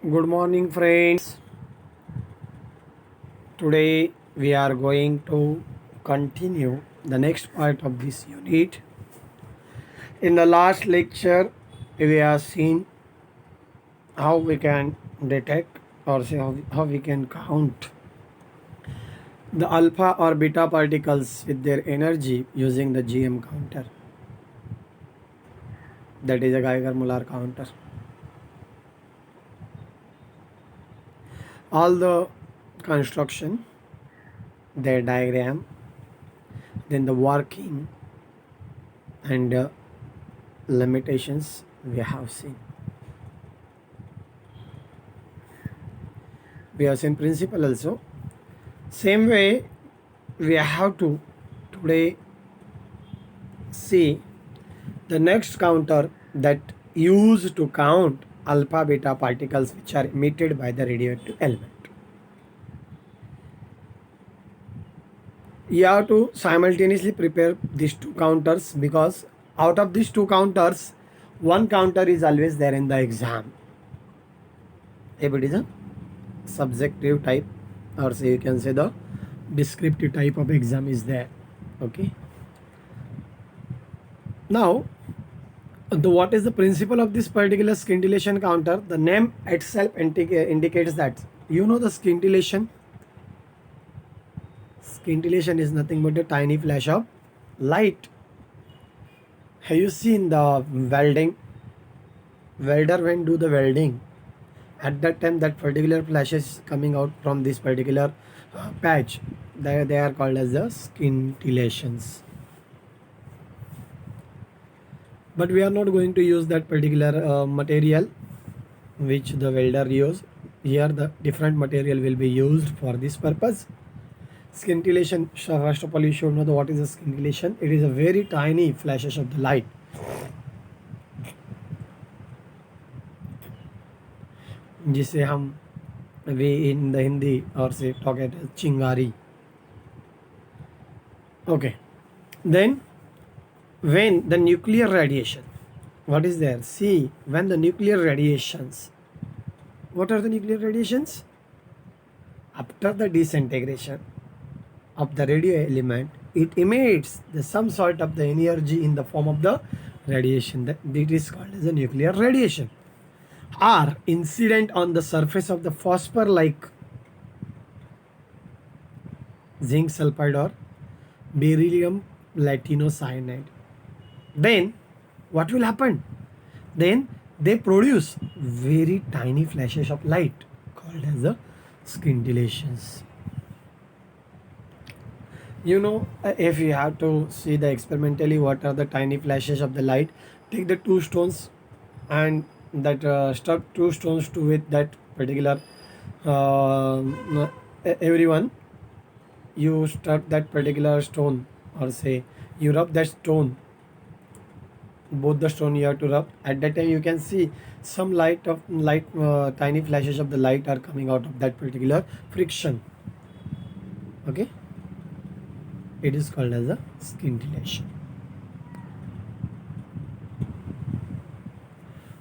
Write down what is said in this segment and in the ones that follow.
Good morning, friends. Today we are going to continue the next part of this unit. In the last lecture, we have seen how we can detect or say how we can count the alpha or beta particles with their energy using the GM counter. That is a Geiger-Müller counter. All the construction, their diagram, then the working and limitations we have seen. We have seen principle also. Same way, we have to today see the next counter that used to count alpha beta particles which are emitted by the radioactive element. You have to simultaneously prepare these two counters because out of these two counters, one counter is always there in the exam. If it is a subjective type, or say you can say the descriptive type of exam is there. Okay. Now, what is the principle of this particular scintillation counter? The name itself indicates that the scintillation. Scintillation is nothing but a tiny flash of light. Have you seen the welding? Welder when do the welding, at that time that particular flashes coming out from this particular patch, they are called as the scintillations. But we are not going to use that particular material which the welder use. Here the different material will be used for this purpose. Scintillation, first of all you should know what is a scintillation. It is a very tiny flashes of the light. जिसे हम वे in the Hindi or say talk it as chingari. Okay. Then when the nuclear radiation, what is there? See, when the nuclear radiations, what are the nuclear radiations? After the disintegration of the radio element, it emits some sort of the energy in the form of the radiation. That it is called as a nuclear radiation. Are incident on the surface of the phosphor like zinc sulfide or beryllium platinocyanide. Then what will happen? Then they produce very tiny flashes of light called as the scintillations. If you have to see the experimentally what are the tiny flashes of the light, take the two stones and that stuck two stones to with that particular everyone. You stuck that particular stone or say you rub that stone, both the stone you have to rub. At that time you can see some light tiny flashes of the light are coming out of that particular friction. Okay, it is called as a scintillation.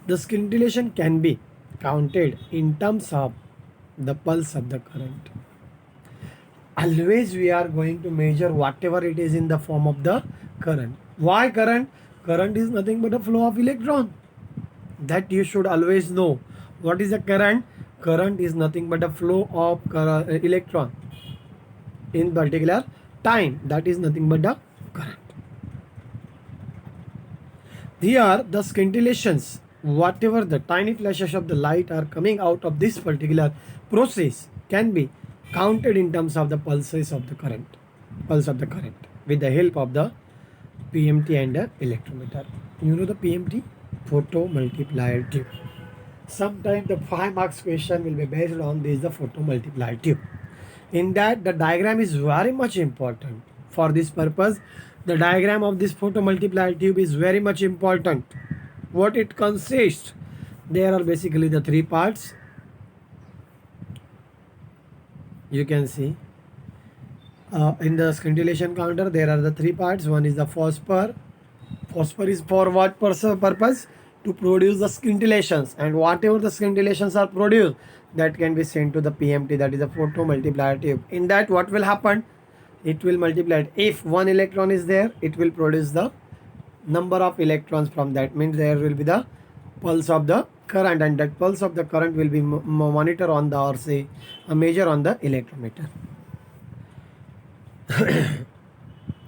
The scintillation can be counted in terms of the pulse of the current. Always we are going to measure whatever it is in the form of the current. Why current? Current is nothing but a flow of electron. That you should always know. What is a current? Current is nothing but a flow of electron in particular time. That is nothing but a current. Here the scintillations, whatever the tiny flashes of the light are coming out of this particular process, can be counted in terms of the pulses of the current, pulse of the current, with the help of the PMT and the electrometer. You know the PMT? Photo multiplier tube. Sometimes the 5 marks question will be based on this, the photo multiplier tube. In that the diagram is very much important. For this purpose, the diagram of this photo multiplier tube is very much important. What it consists? There are basically the three parts. You can see in the scintillation counter there are the three parts. One is the phosphor. Phosphor is for what purpose? to produce the scintillations, and whatever the scintillations are produced, that can be sent to the PMT, that is the photo multiplier tube. In that, what will happen? It will multiply. If one electron is there, it will produce the number of electrons from that, means there will be the pulse of the current, and that pulse of the current will be monitor on the, or say a measure on the electrometer.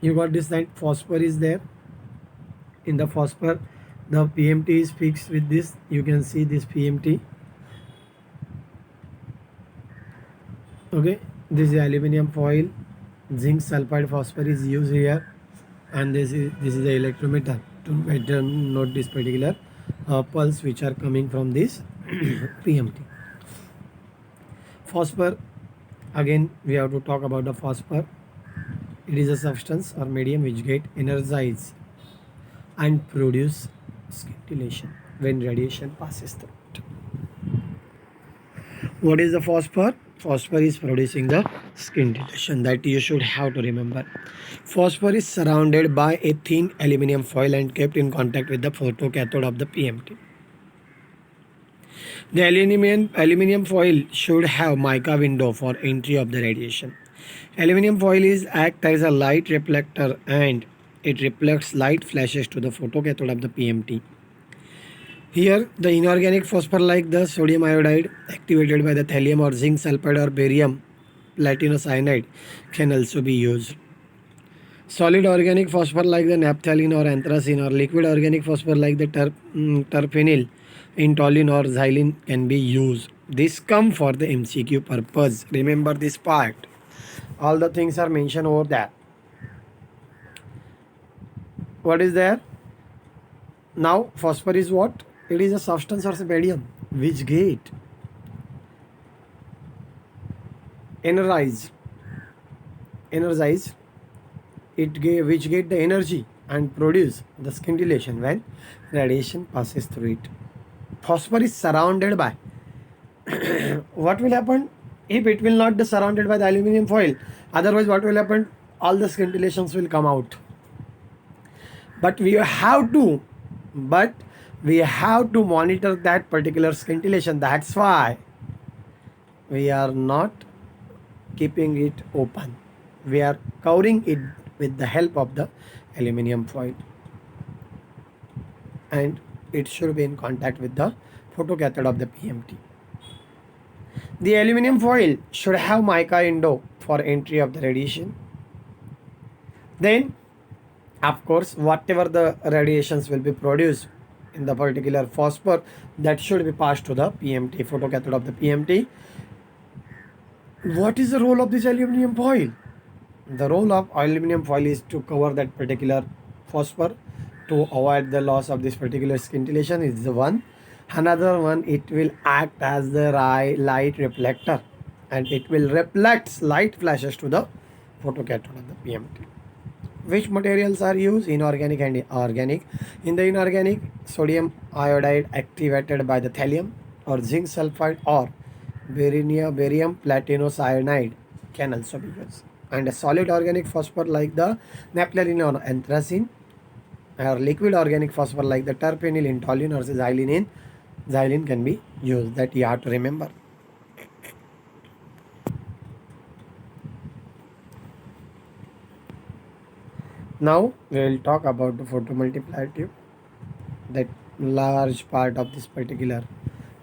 You got this line, phosphor is there. In the phosphor, the PMT is fixed with this. You can see this PMT. Okay, this is aluminum foil. Zinc sulfide phosphor is used here, and this is the electrometer to better note this particular pulse which are coming from this PMT. Phosphor, again we have to talk about the phosphor. It is a substance or medium which get energized and produce scintillation when radiation passes through it. What is the phosphor? Phosphor is producing the scintillation, that you should have to remember. Phosphor is surrounded by a thin aluminum foil and kept in contact with the photocathode of the PMT. The aluminum foil should have mica window for entry of the radiation. Aluminum foil is act as a light reflector, and it reflects light flashes to the photocathode of the PMT. Here, the inorganic phosphor like the sodium iodide activated by the thallium or zinc sulfide or barium platinocyanide can also be used. Solid organic phosphor like the naphthalene or anthracene, or liquid organic phosphor like the terphenyl, intolin or xylene can be used. This come for the MCQ purpose. Remember this part. All the things are mentioned over there. What is there? Now phosphor is what? It is a substance or a medium which get energized, which get the energy and produce the scintillation when radiation passes through it. Phosphor is surrounded by what will happen if it will not be surrounded by the aluminum foil? Otherwise, what will happen? All the scintillations will come out. But we have to monitor that particular scintillation. That's why we are not keeping it open. We are covering it with the help of the aluminum foil, and it should be in contact with the photocathode of the PMT. The aluminum foil should have mica window for entry of the radiation. Then, of course, whatever the radiations will be produced in the particular phosphor, that should be passed to the PMT, photocathode of the PMT. What is the role of this aluminum foil? The role of aluminum foil is to cover that particular phosphor to avoid the loss of this particular scintillation is the one. Another one, it will act as the light reflector, and it will reflect light flashes to the photocathode of the PMT. Which materials are used? Inorganic and organic. In the inorganic, sodium iodide activated by the thallium or zinc sulfide or barium platinocyanide can also be used. And a solid organic phosphor like the naphthalene or anthracene, or liquid organic phosphor like the terphenyl, intolin or xylene can be used. That you have to remember. Now we will talk about the photomultiplier tube. That large part of this particular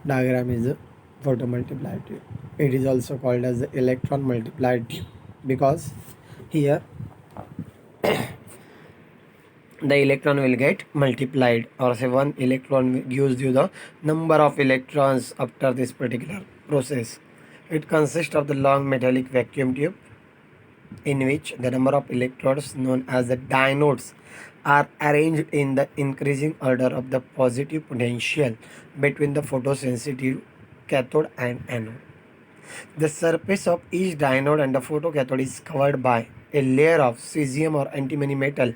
diagram is the photomultiplier tube. It is also called as the electron multiplier tube, because here the electron will get multiplied, or say one electron gives you the number of electrons after this particular process. It consists of the long metallic vacuum tube in which the number of electrodes known as the diodes are arranged in the increasing order of the positive potential between the photosensitive cathode and anode. The surface of each diode and the photocathode is covered by a layer of cesium or antimony metal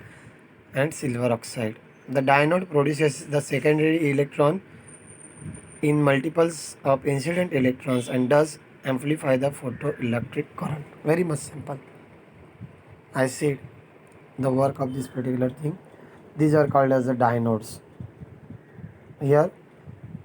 and silver oxide. The diode produces the secondary electron in multiples of incident electrons and does amplify the photoelectric current. Very much simple. I said the work of this particular thing. These are called as the diodes. Here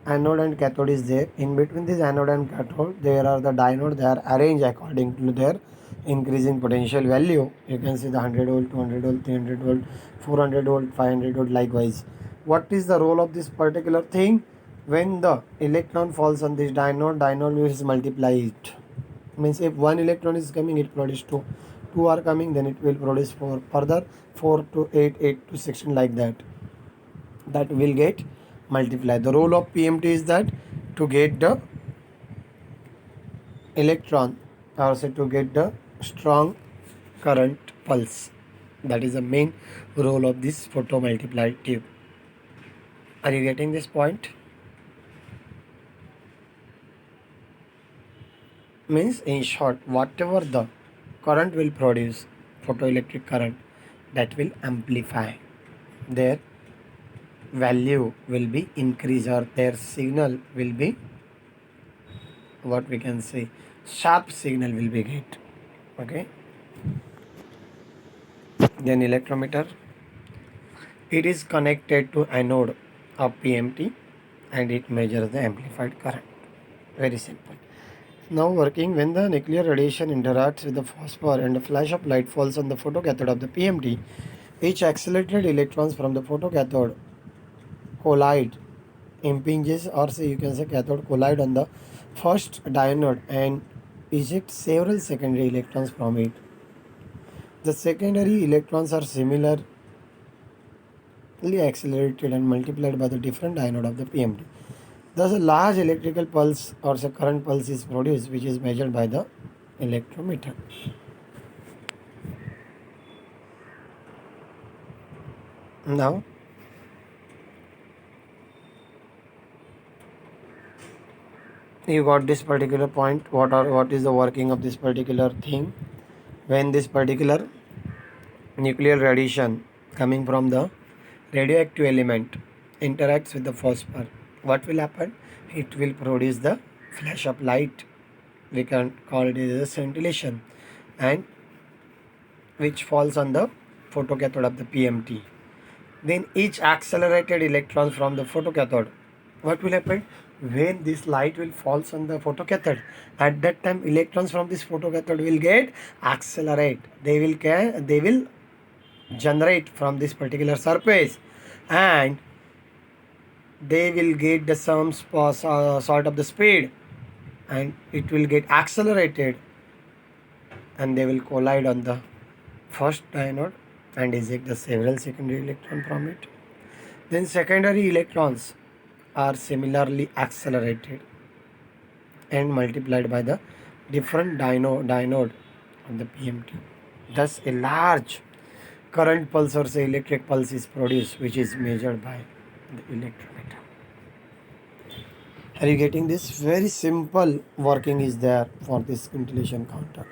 anode and cathode is there. In between this anode and cathode there are the diode. They are arranged according to their increasing potential value. You can see the 100 volt, 200 volt, 300 volt, 400 volt, 500 volt likewise. What is the role of this particular thing? When the electron falls on this diode will multiply it. Means if one electron is coming, it produces two are coming, then it will produce four, further 4 to 8, 8 to 16, like that will get multiplied. The role of PMT is that to get the electron, or say to get the strong current pulse. That is the main role of this photomultiplier tube. Are you getting this point? Means in short, whatever the current will produce, photoelectric current, that will amplify. Their value will be increased, or their signal will be, what we can say, sharp signal will be get. Okay. Then electrometer. It is connected to anode of PMT and it measures the amplified current. Very simple. Now working, when the nuclear radiation interacts with the phosphor and a flash of light falls on the photocathode of the PMT, each accelerated electrons from the photocathode collide, impinges, or say you can say cathode collide on the first diode and eject several secondary electrons from it. The secondary electrons are similarly accelerated and multiplied by the different diode of the PMT. Thus, a large electrical pulse or a current pulse is produced, which is measured by the electrometer. Now, you got this particular point. What is the working of this particular thing? When this particular nuclear radiation coming from the radioactive element interacts with the phosphor, what will happen? It will produce the flash of light. We can call it as a scintillation, and which falls on the photocathode of the PMT. Then each accelerated electrons from the photocathode, what will happen? When this light will falls on the photocathode, at that time electrons from this photocathode will get accelerate. They will generate from this particular surface, and they will get the some sort of the speed, and it will get accelerated, and they will collide on the first diode and eject the several secondary electrons from it. Then secondary electrons are similarly accelerated and multiplied by the different diode of the PMT. Thus, a large current pulse or say electric pulse is produced, which is measured by the electrometer. Are you getting this? Very simple working is there for this scintillation counter.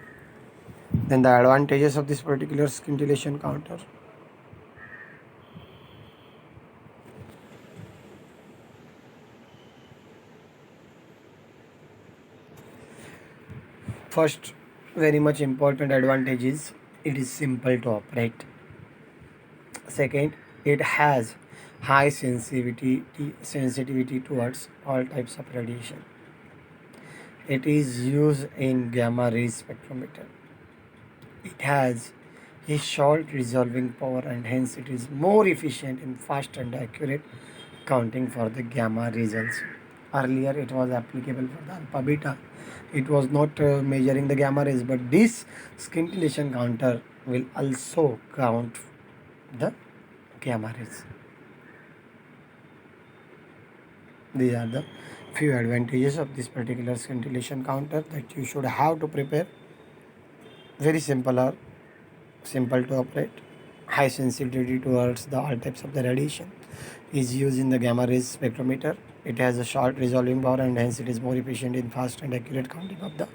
Then the advantages of this particular scintillation counter. First, very much important advantage is it is simple to operate. Second, it has high sensitivity towards all types of radiation. It is used in gamma rays spectrometer. It has a short resolving power, and hence it is more efficient in fast and accurate counting for the gamma results. Earlier it was applicable for the alpha beta. It was not measuring the gamma rays, but this scintillation counter will also count the gamma rays. These are the few advantages of this particular scintillation counter that you should have to prepare. Very simple to operate. High sensitivity towards the all types of the radiation is used in the gamma rays spectrometer. It has a short resolving power, and hence it is more efficient in fast and accurate counting of the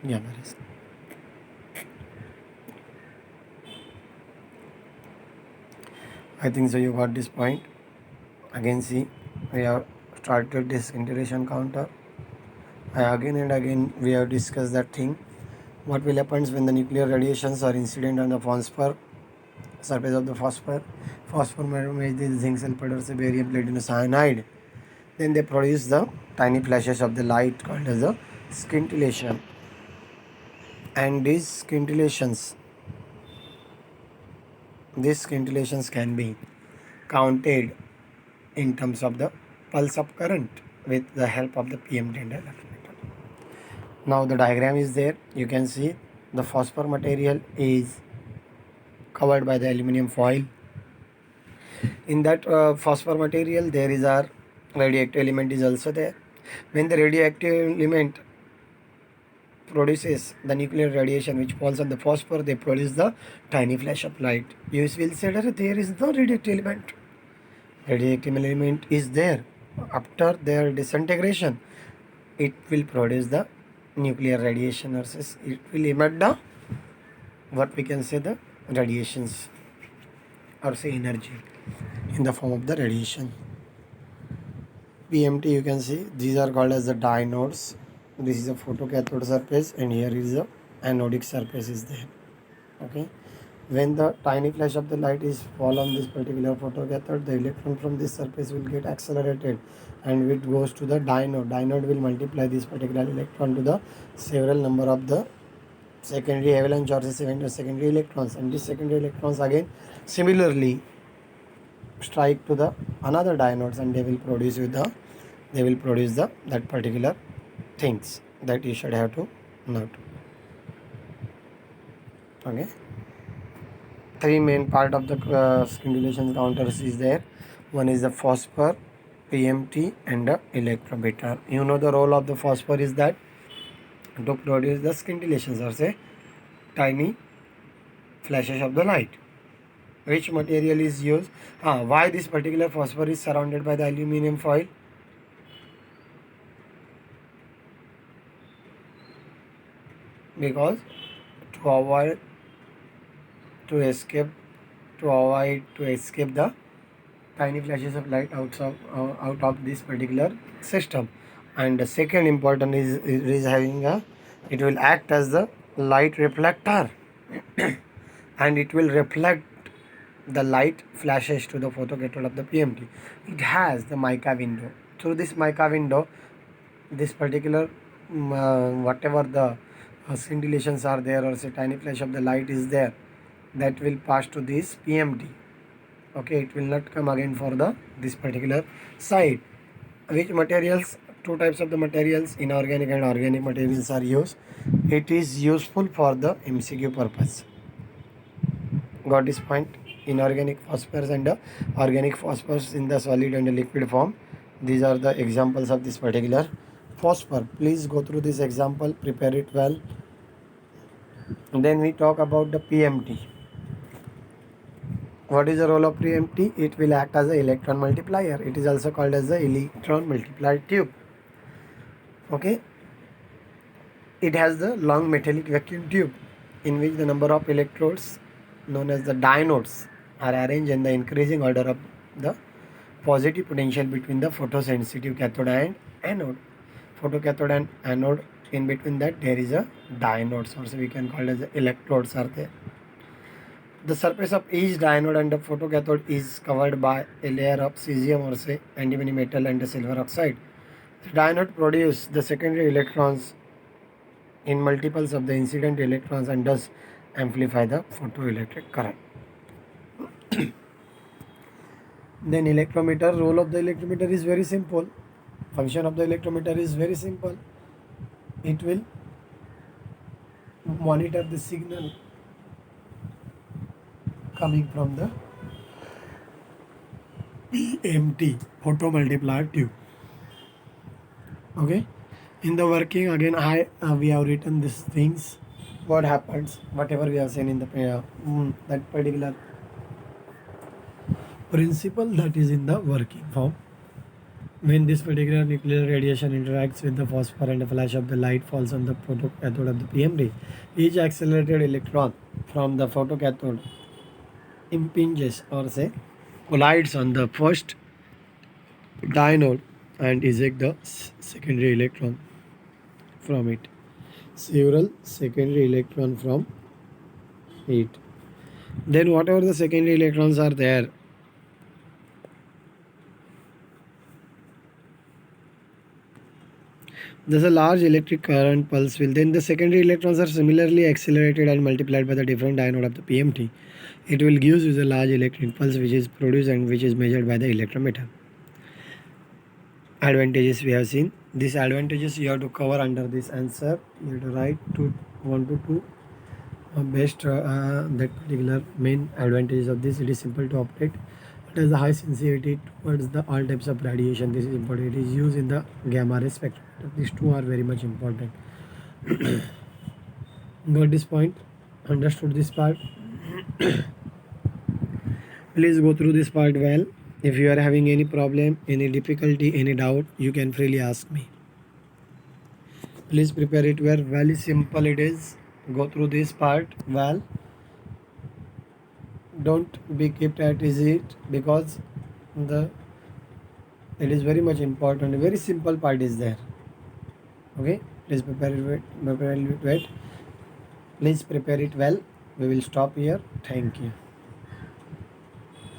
gamma rays. I think so you got this point. Again, see, we have started this scintillation counter. Again and again we have discussed that thing. What will happen when the nuclear radiations are incident on the phosphor surface of the phosphor? Phosphor may the zinc sulfide or say barium platinum cyanide. Then they produce the tiny flashes of the light called as the scintillation. And these scintillations can be counted in terms of the pulse of current with the help of the PMT and electrometer. Now the diagram is there. You can see the phosphor material is covered by the aluminum foil. In that phosphor material there is our radioactive element is also there. When the radioactive element produces the nuclear radiation which falls on the phosphor, they produce the tiny flash of light. You will say that there is no radioactive element. Radioactive element is there. After their disintegration, it will produce the nuclear radiation, or it will emit the what we can say the radiations, or say energy in the form of the radiation. PMT, you can see these are called as the diodes. This is a photocathode surface and here is the anodic surface is there. Okay, when the tiny flash of the light is fall on this particular photocathode, the electron from this surface will get accelerated and it goes to the diode. Diode will multiply this particular electron to the several number of the secondary avalanche or secondary electrons, and these secondary electrons again similarly strike to the another diodes and they will produce the that particular things that you should have to note. Okay, three main part of the scintillation counters is there. One is the phosphor, PMT and the electrometer. You know the role of the phosphor is that to produce the scintillations, or say tiny flashes of the light. Which material is used? Why this particular phosphor is surrounded by the aluminum foil? Because to avoid to escape the tiny flashes of light out of this particular system. And the second important is having it will act as the light reflector and it will reflect the light flashes to the photocathode of the PMT. It has the mica window. Through this mica window, this particular whatever the scintillations are there, or say tiny flash of the light is there, that will pass to this PMT. Okay, it will not come again for the this particular side. Which materials? Two types of the materials, inorganic and organic materials are used. It is useful for the MCQ purpose. Got this point? Inorganic phosphorus and organic phosphorus in the solid and the liquid form. These are the examples of this particular phosphor. Please go through this example, prepare it well. And then we talk about the PMT. What is the role of PMT? It will act as an electron multiplier. It is also called as the electron multiplier tube. Okay. It has the long metallic vacuum tube in which the number of electrodes known as the diodes are arranged in the increasing order of the positive potential between the photosensitive cathode and anode. Photocathode and anode, in between that there is a diodes, or so we can call it as the electrodes are there. The surface of each diode and the photocathode is covered by a layer of cesium, or say antimony metal and the silver oxide. The diode produce the secondary electrons in multiples of the incident electrons and thus amplify the photoelectric current. Then electrometer, role of the electrometer is very simple. Function of the electrometer is very simple. It will monitor the signal coming from the PMT, photomultiplier tube. Okay, in the working again we have written these things. What happens, whatever we have seen in the that particular principle, that is in the working form. When this particular nuclear radiation interacts with the phosphor and a flash of the light falls on the photocathode of the PMT, each accelerated electron from the photocathode impinges, or say collides on the first diode and eject the secondary electron from it. Several secondary electron from it. Then whatever the secondary electrons are there, There's a large electric current pulse will then the secondary electrons are similarly accelerated and multiplied by the different diode of the PMT. It will give you the large electric pulse which is produced and which is measured by the electrometer. Advantages we have seen. These advantages you have to cover under this answer. You have to write to 1 to 2 best that particular main advantages of this. It is simple to operate. It has a high sensitivity towards the all types of radiation. This is important. It is used in the gamma ray spectrum. These two are very much important. Got this point? Understood this part? Please go through this part well. If you are having any problem, any difficulty, any doubt, you can freely ask me. Please prepare it well. Very simple it is. Go through this part well. Don't be kept at easy because it is very much important. A very simple part is there. Okay, please prepare it well. Please prepare it well. We will stop here. Thank you.